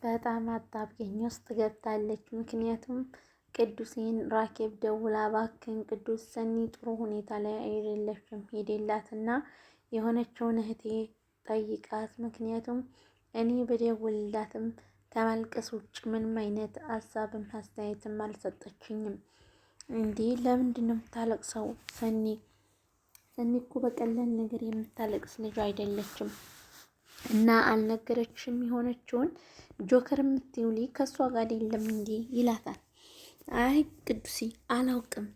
በጣም አጣብቂኝ ውስጥ ገብታለች። ምክንያቱም ቅዱሴን ራኬብ ደውላ እባክህን ቅዱስ ሰኒ ጥሩ ሁኔታ ላይ አይደለችም፣ ሄደላትና የሆነችውን እህቴ ጠይቃት። ምክንያቱም እኔ በደውልላትም ከማልቀስ ውጭ ምንም አይነት ሀሳብም አስተያየትም አልሰጠችኝም። እንዲህ ለምንድን ነው የምታለቅሰው? ሰኒ እኮ በቀላል ነገር የምታለቅስ ልጅ አይደለችም እና አልነገረችም የሆነችውን ጆከር የምትውሊ ከእሷ ጋር የለም እንዲ ይላታል። አይ ቅዱሴ አላውቅም፣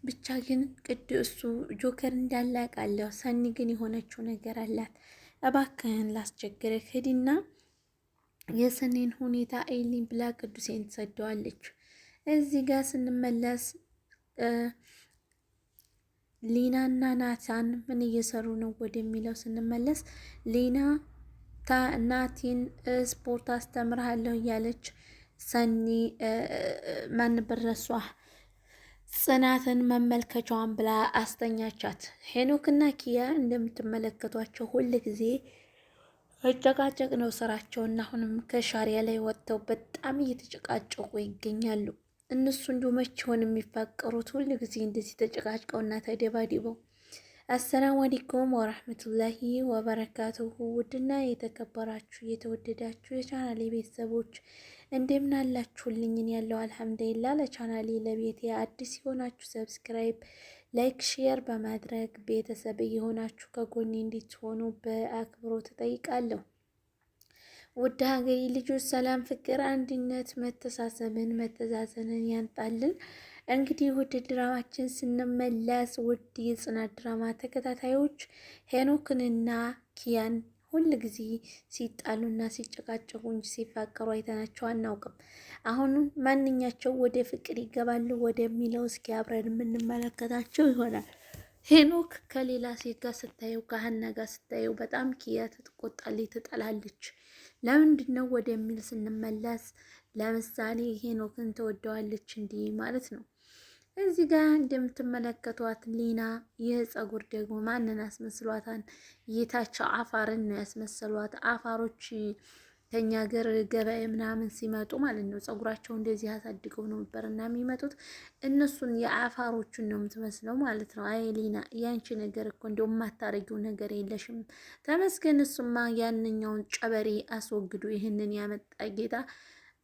ብቻ ግን እሱ ጆከር እንዳለ አውቃለሁ። ሰኒ ግን የሆነችው ነገር አላት። እባክህን ላስቸግርህ ሂድና የሰኔን ሁኔታ አይልኝ ብላ ቅዱሴን ትሰደዋለች። እዚህ ጋር ስንመለስ ሊናና ናታን ምን እየሰሩ ነው ወደሚለው ስንመለስ ሊና ናቲን ስፖርት አስተምርሃለሁ እያለች ሰኒ ማን በረሷ ጽናትን መመልከቻዋን ብላ አስተኛቻት። ሄኖክና ኪያ እንደምትመለከቷቸው ሁል ጊዜ መጨቃጨቅ ነው ስራቸውና አሁንም ከሻሪያ ላይ ወጥተው በጣም እየተጨቃጨቁ ይገኛሉ። እነሱ እንዲሁ መቼ ሆን የሚፋቀሩት? ሁሉ ጊዜ እንደዚህ ተጨቃጭቀውና ተደባድበው። አሰላሙ አለይኩም ወራህመቱላሂ ወበረካቱሁ። ውድና የተከበራችሁ የተወደዳችሁ የቻናሌ ቤተሰቦች እንደምን አላችሁልኝ? ያለው አልሐምዱሊላህ። ለቻናሌ ለቤቴ አዲስ የሆናችሁ ሰብስክራይብ፣ ላይክ፣ ሼር በማድረግ ቤተሰብ የሆናችሁ ከጎኔ እንድትሆኑ በአክብሮት እጠይቃለሁ። ውድ ሀገሬ ልጆች ሰላም፣ ፍቅር፣ አንድነት፣ መተሳሰብን መተዛዘንን ያንጣልን። እንግዲህ ውድ ድራማችን ስንመለስ ውድ የጽናት ድራማ ተከታታዮች ሄኖክንና ኪያን ሁል ጊዜ ሲጣሉና ሲጨቃጨቁ እንጂ ሲፋቀሩ አይተናቸው አናውቅም። አሁንም ማንኛቸው ወደ ፍቅር ይገባሉ ወደሚለው እስኪ አብረን የምንመለከታቸው ይሆናል። ሄኖክ ከሌላ ሴት ጋር ስታየው ከሀና ጋር ስታየው በጣም ኪያ ትቆጣለች፣ ትጠላለች። ለምንድን ነው ወደሚል ስንመለስ ለምሳሌ ሄኖክን ተወደዋለች እንዲህ ማለት ነው። እዚህ ጋር እንደምትመለከቷት ሊና ይህ ጸጉር ደግሞ ማንን አስመስሏታል? የታቸው አፋርን ነው ያስመሰሏት። አፋሮች ከኛ ሀገር ገበያ ምናምን ሲመጡ ማለት ነው ጸጉራቸው እንደዚህ አሳድገው ነው ነበር እና የሚመጡት። እነሱን የአፋሮቹን ነው የምትመስለው ማለት ነው። አይ ሊና ያንቺ ነገር እኮ እንደው የማታረጊው ነገር የለሽም። ተመስገን፣ እሱማ ያንኛውን ጨበሬ አስወግዱ ይህንን ያመጣ ጌታ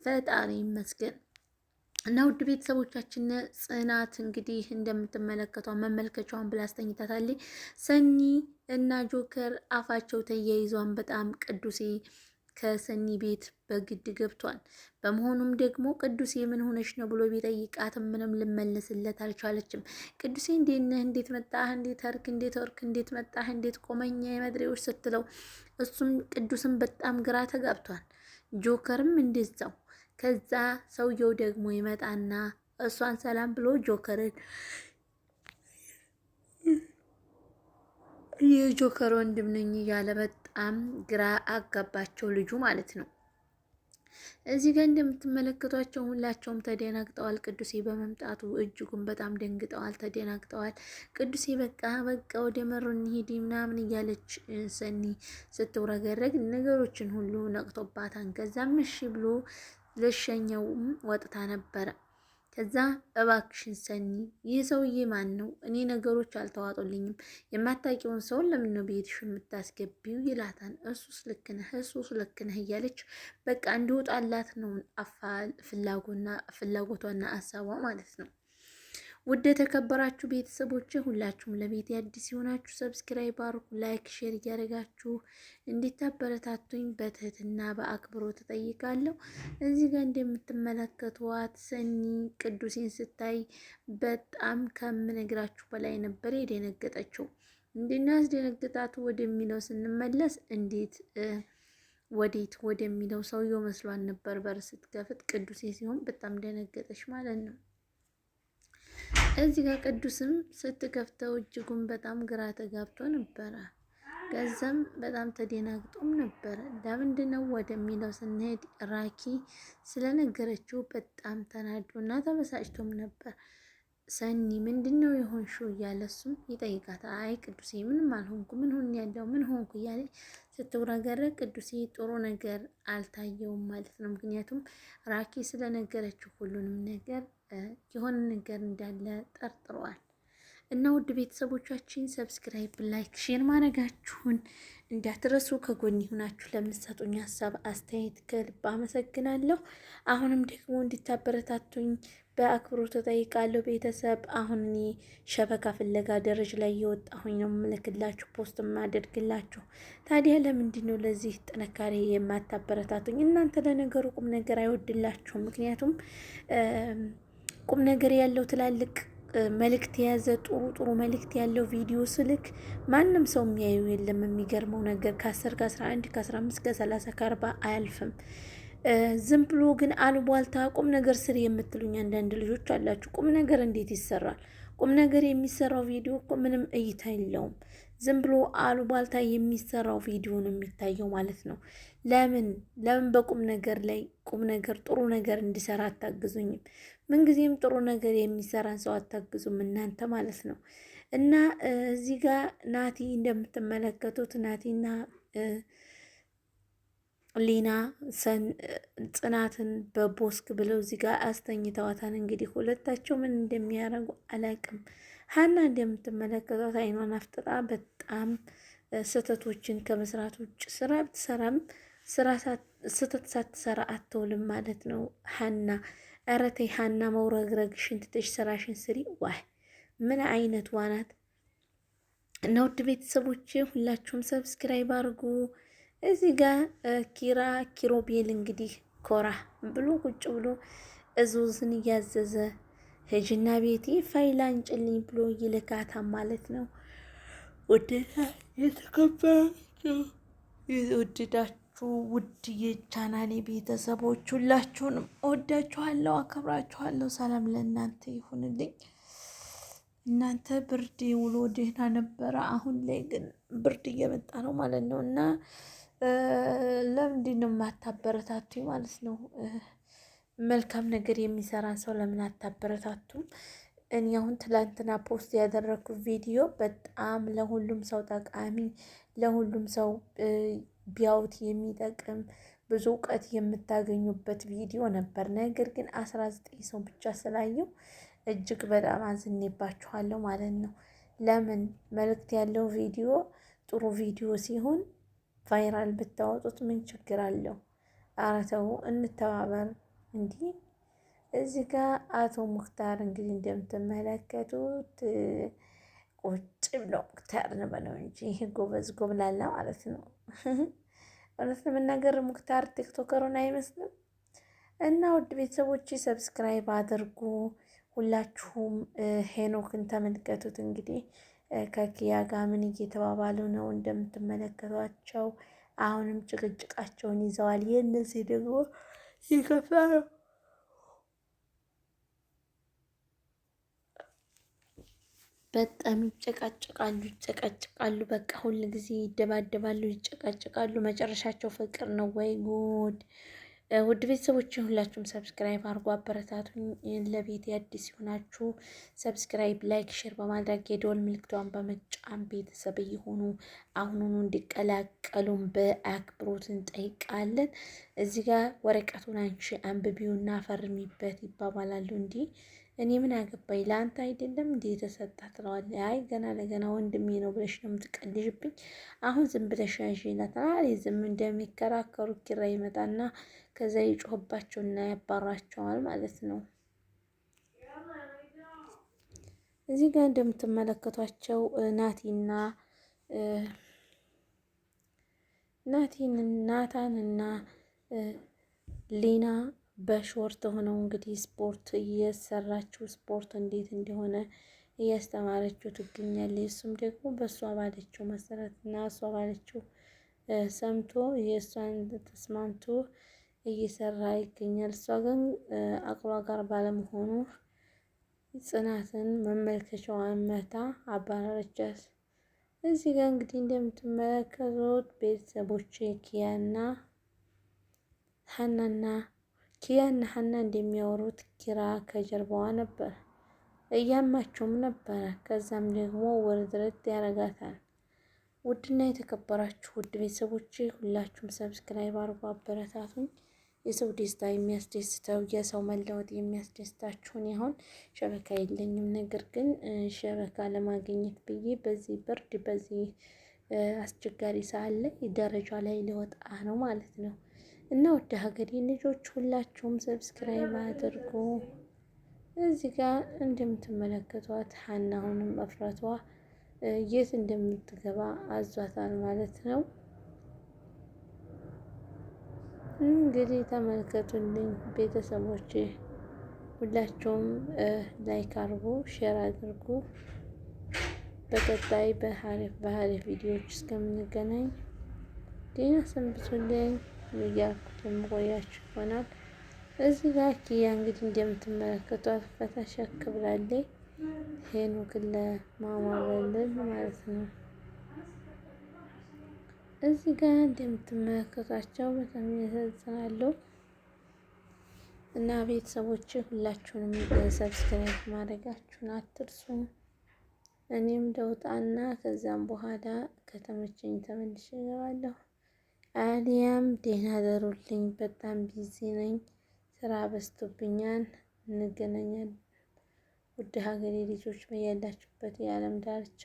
ፈጣሪ ይመስገን። እና ውድ ቤተሰቦቻችን ጽናት እንግዲህ እንደምትመለከቷት መመልከቻዋን ብላ አስተኝታታለች። ሰኒ እና ጆከር አፋቸው ተያይዟን በጣም ቅዱሴ ከሰኒ ቤት በግድ ገብቷል። በመሆኑም ደግሞ ቅዱሴ ምን ሆነሽ ነው ብሎ ቢጠይቃትም ምንም ልመለስለት አልቻለችም። ቅዱሴ እንዴት ነህ? እንዴት መጣህ? እንዴት አርክ? እንዴት ወርክ? እንዴት መጣህ? እንዴት ቆመኛ የመድሬዎች ስትለው እሱም ቅዱስም በጣም ግራ ተጋብቷል። ጆከርም እንደዛው። ከዛ ሰውየው ደግሞ ይመጣና እሷን ሰላም ብሎ ጆከርን የጆከር ወንድም ነኝ እያለ በጣም ግራ አጋባቸው ልጁ ማለት ነው። እዚህ ጋር እንደምትመለከቷቸው ሁላቸውም ተደናግጠዋል። ቅዱሴ በመምጣቱ እጅጉን በጣም ደንግጠዋል፣ ተደናግጠዋል። ቅዱሴ በቃ ወደ መሮ እንሂድ ምናምን እያለች ሰኒ ስትውረገረግ ነገሮችን ሁሉ ነቅቶባታል። ከዛም እሺ ብሎ ልሸኘውም ወጥታ ነበረ። ከዛ እባክሽን ሰኒ ይህ ሰውዬ ማን ነው? እኔ ነገሮች አልተዋጡልኝም። የማታውቂውን ሰውን ለምን ነው ቤትሽ የምታስገቢው? ይላታል። እሱስ ልክ ነህ እያለች በቃ እንዲወጣላት ነው ፍላጎቷና አሳቧ ማለት ነው። ውድ የተከበራችሁ ቤተሰቦች ሁላችሁም ለቤት አዲስ የሆናችሁ ሰብስክራይብ አድርጉ፣ ላይክ ሼር እያደረጋችሁ እንዲታበረታቱኝ በትህትና በአክብሮት እጠይቃለሁ። እዚህ ጋር እንደምትመለከቷት ሰኒ ቅዱሴን ስታይ በጣም ከምነግራችሁ በላይ ነበር የደነገጠችው። እንድናስደነግጣቱ ወደሚለው ስንመለስ ወዴት ወደሚለው ሰውየው መስሏን ነበር። በር ስትከፍት ቅዱሴ ሲሆን በጣም ደነገጠች ማለት ነው። እዚህ ጋር ቅዱስም ስትከፍተው እጅጉን በጣም ግራ ተጋብቶ ነበረ። ከዛም በጣም ተደናግጦም ነበረ። ለምንድነው ወደሚለው ስንሄድ ራኪ ስለነገረችው በጣም ተናዶና ተበሳጭቶም ነበር። ሰኒ ምንድነው የሆንሽው እያለ እሱም ይጠይቃታል። አይ ቅዱሴ ምንም አልሆንኩ፣ ምን ሆንኩ እያለ ስትውረገረግ ቅዱሴ ጥሩ ነገር አልታየውም ማለት ነው። ምክንያቱም ራኪ ስለነገረችው ሁሉንም ነገር የሆነ ነገር እንዳለ ጠርጥረዋል። እና ውድ ቤተሰቦቻችን ሰብስክራይብ፣ ላይክ፣ ሼር ማድረጋችሁን እንዳትረሱ። ከጎን ይሁናችሁ ለምትሰጡኝ ሀሳብ አስተያየት ከልብ አመሰግናለሁ። አሁንም ደግሞ እንድታበረታቱኝ በአክብሮት ተጠይቃለሁ። ቤተሰብ አሁን እኔ ሸበካ ፍለጋ ደረጃ ላይ እየወጣሁኝ ነው የምልክላችሁ ፖስት የማደርግላችሁ። ታዲያ ለምንድን ነው ለዚህ ጥንካሬ የማታበረታቱኝ? እናንተ ለነገሩ ቁም ነገር አይወድላችሁም። ምክንያቱም ቁም ነገር ያለው ትላልቅ መልእክት የያዘ ጥሩ መልእክት ያለው ቪዲዮ ስልክ ማንም ሰው የሚያዩ የለም። የሚገርመው ነገር ከ10 ከ11 ከ15 ከ30 ከ40 አያልፍም። ዝም ብሎ ግን አሉባልታ ቁም ነገር ስር የምትሉኝ አንዳንድ ልጆች አላችሁ። ቁም ነገር እንዴት ይሰራል? ቁም ነገር የሚሰራው ቪዲዮ እኮ ምንም እይታ የለውም። ዝም ብሎ አሉባልታ የሚሰራው ቪዲዮ ነው የሚታየው ማለት ነው። ለምን በቁም ነገር ላይ ቁም ነገር ጥሩ ነገር እንዲሰራ አታግዙኝም? ምንጊዜም ጥሩ ነገር የሚሰራን ሰው አታግዙም እናንተ ማለት ነው። እና እዚህ ጋር ናቲ እንደምትመለከቱት ናቲና ሊና ጽናትን በቦስክ ብለው እዚህ ጋር አስተኝተዋታን። እንግዲህ ሁለታቸው ምን እንደሚያደርጉ አላውቅም። ሀና እንደምትመለከቷት አይኗን አፍጥጣ በጣም ስህተቶችን ከመስራት ውጭ ስራ ብትሰራም ስህተት ሳትሰራ አትውልም ማለት ነው። ሀና ኧረ ተይ ሀና መውረግረግሽን ትተሽ ስራሽን ስሪ። ዋይ ምን አይነት ዋናት እና ውድ ቤተሰቦች ሁላችሁም ሰብስክራይብ አድርጉ። እዚህ ጋር ኪሮቤል እንግዲህ ኮራ ብሎ ቁጭ ብሎ እዙዝን እያዘዘ ሂጂና ቤቴ ፋይል አንጭልኝ ብሎ ይልካታል ማለት ነው። ውድና የተከበራችሁ የወደዳችሁ ውድ የቻናሌ ቤተሰቦች ሁላችሁንም እወዳችኋለሁ፣ አከብራችኋለሁ። ሰላም ለእናንተ ይሁንልኝ። እናንተ ብርድ ውሎ ደህና ነበረ። አሁን ላይ ግን ብርድ እየመጣ ነው ማለት ነው። እና ለምንድን ነው የማታበረታቱኝ ማለት ነው? መልካም ነገር የሚሰራን ሰው ለምን አታበረታቱም? እኔ አሁን ትላንትና ፖስት ያደረኩት ቪዲዮ በጣም ለሁሉም ሰው ጠቃሚ፣ ለሁሉም ሰው ቢያዩት የሚጠቅም ብዙ እውቀት የምታገኙበት ቪዲዮ ነበር። ነገር ግን 19 ሰው ብቻ ስላየው እጅግ በጣም አዝኔባችኋለሁ ማለት ነው። ለምን መልእክት ያለው ቪዲዮ ጥሩ ቪዲዮ ሲሆን ቫይራል ብታወጡት ምን ችግር አለው? ኧረ ተው እንተባበር። እንዲህ እዚህ ጋር አቶ ሙክታር እንግዲህ እንደምትመለከቱት ቁጭ ብለው ሙክታር ነው እንጂ ይህ ጎበዝ ጎብላላ ማለት ነው። እውነት ለመናገር ሙክታር ቲክቶከሩን አይመስልም። እና ውድ ቤተሰቦች ሰብስክራይብ አድርጉ። ሁላችሁም ሄኖክን ተመልከቱት። እንግዲህ ከኪያ ጋር ምን እየተባባሉ ነው እንደምትመለከቷቸው። አሁንም ጭቅጭቃቸውን ይዘዋል። የእነዚህ ደግሞ ይከፋ ነው። በጣም ይጨቃጭቃሉ። በቃ ሁል ጊዜ ይደባደባሉ፣ ይጨቃጭቃሉ። መጨረሻቸው ፍቅር ነው ወይ ጉድ! ውድ ቤተሰቦች ሁላችሁም ሰብስክራይብ አድርጎ አበረታቱኝ። ለቤት አዲስ ሲሆናችሁ ሰብስክራይብ፣ ላይክ፣ ሼር በማድረግ የደወል ምልክቷን በመጫን ቤተሰብ እየሆኑ አሁኑኑ እንዲቀላቀሉን በአክብሮት እንጠይቃለን። እዚህ ጋር ወረቀቱን አንቺ አንብቢውና ፈርሚበት ይባባላሉ። እንዲህ እኔ ምን አገባኝ? ለአንተ አይደለም እንዴ የተሰጣ ትለዋለህ። አይ ገና ለገና ወንድሜ ነው ብለሽ ነው የምትቀልዥብኝ። አሁን ዝም ብለሽ ያዥ ይላታል። ዝም እንደሚከራከሩ ኪራ ይመጣና ከዛ ይጮህባቸውና ያባራቸዋል ማለት ነው። እዚህ ጋር እንደምትመለከቷቸው ናታንና ሊና በሾርት ሆነው እንግዲህ ስፖርት እየሰራችው ስፖርት እንዴት እንደሆነ እያስተማረችው ትገኛለች። እሱም ደግሞ በእሷ ባለችው መሰረት እና እሷ ባለችው ሰምቶ የእሷን ተስማምቶ እየሰራ ይገኛል። እሷ ግን አቅሏ ጋር ባለመሆኑ ጽናትን መመልከቻዋን መታ አባረረቻት። እዚህ ጋር እንግዲህ እንደምትመለከቱት ቤተሰቦች ኪያና ሀና እንደሚያወሩት ኪራ ከጀርባዋ ነበር፣ እያማቸውም ነበረ። ከዛም ደግሞ ውርድርድ ያረጋታል። ውድና የተከበራችሁ ውድ ቤተሰቦቼ ሁላችሁም ሰብስክራይብ አድርጉ፣ አበረታቱኝ። የሰው ደስታ የሚያስደስተው የሰው መለወጥ የሚያስደስታችሁን ያሁን ሸበካ የለኝም። ነገር ግን ሸበካ ለማግኘት ብዬ በዚህ ብርድ በዚህ አስቸጋሪ ሰዓት ላይ ደረጃ ላይ ሊወጣ ነው ማለት ነው። እና ወደ ሀገሬ ልጆች ሁላችሁም ሰብስክራይብ አድርጉ። እዚህ ጋር እንደምትመለከቷት ሀና አሁንም እፍረቷ የት እንደምትገባ አዟታል ማለት ነው። እንግዲህ ተመልከቱልኝ ቤተሰቦቼ፣ ሁላችሁም ላይክ አድርጉ፣ ሼር አድርጉ። በቀጣይ በሀሪፍ ቪዲዮዎች እስከምንገናኝ ደህና ሰንብቱልኝ እያልኩ የምቆያችሁ ይሆናል። እዚህ ጋር ኪያ እንግዲህ እንደምትመለከቷት ፈታሸክ ብላለች። ሄኖክን ለማማለል ማለት ነው። እዚህ ጋር እንደምትመለከቷቸው በጣም ያሳዝናሉ። እና ቤተሰቦች ሁላችሁንም ሰብስክራይብ ማድረጋችሁን አትርሱ። እኔም ደውጣና ከዛም በኋላ ከተመቸኝ ተመልሼ እገባለሁ። አሊያም ደህና ደሩልኝ። በጣም ቢዚ ነኝ፣ ስራ በዝቶብኛል። እንገናኛለን። ውድ ሀገሬ ልጆች በያላችሁበት የዓለም ዳርቻ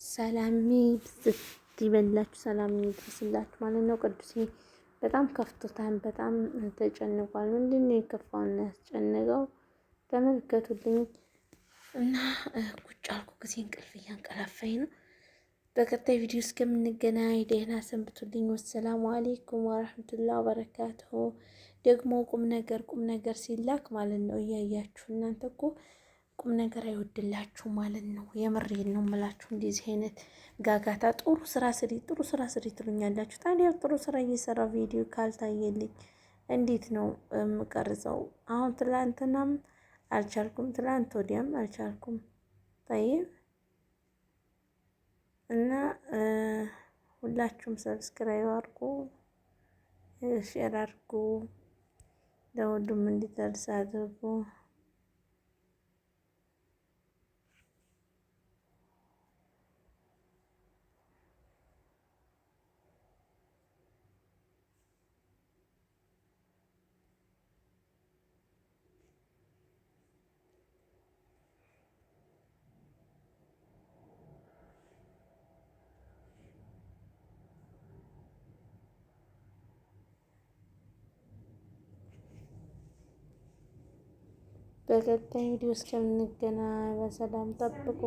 ሰላም ይብዛላችሁ፣ ሰላም ይድረስላችሁ ማለት ነው። ቅዱሴ በጣም ከፍቶታል፣ በጣም ተጨንቋል። ምንድን ነው የከፋውና ያስጨነቀው? ተመልከቱልኝ እና ቁጭ አልኩ ጊዜ እንቅልፍ እያንቀላፋኝ ነው። በቀጣይ ቪዲዮ እስከምንገናኝ ደህና ሰንብቱልኝ። ወሰላሙ አሌይኩም ወረህመቱላሂ ወበረካቱሁ። ደግሞ ቁም ነገር ሲላክ ማለት ነው እያያችሁ እናንተ እኮ ቁም ነገር አይወድላችሁ ማለት ነው። የምሬን ነው የምላችሁ። እንደዚህ አይነት ጋጋታ ጥሩ ስራ ስሪ ትሉኛላችሁ። ታዲያ ጥሩ ስራ እየሰራ ቪዲዮ ካልታየልኝ እንዴት ነው የምቀርጸው? አሁን ትላንትናም አልቻልኩም፣ ትላንት ወዲያም አልቻልኩም። ጠይብ እና ሁላችሁም ሰብስክራይብ አድርጉ፣ ሼር አድርጉ፣ ለሁሉም እንዲደርስ አድርጉ። በቀጣይ ቪዲዮ እስከምንገናኝ በሰላም ጠብቁ።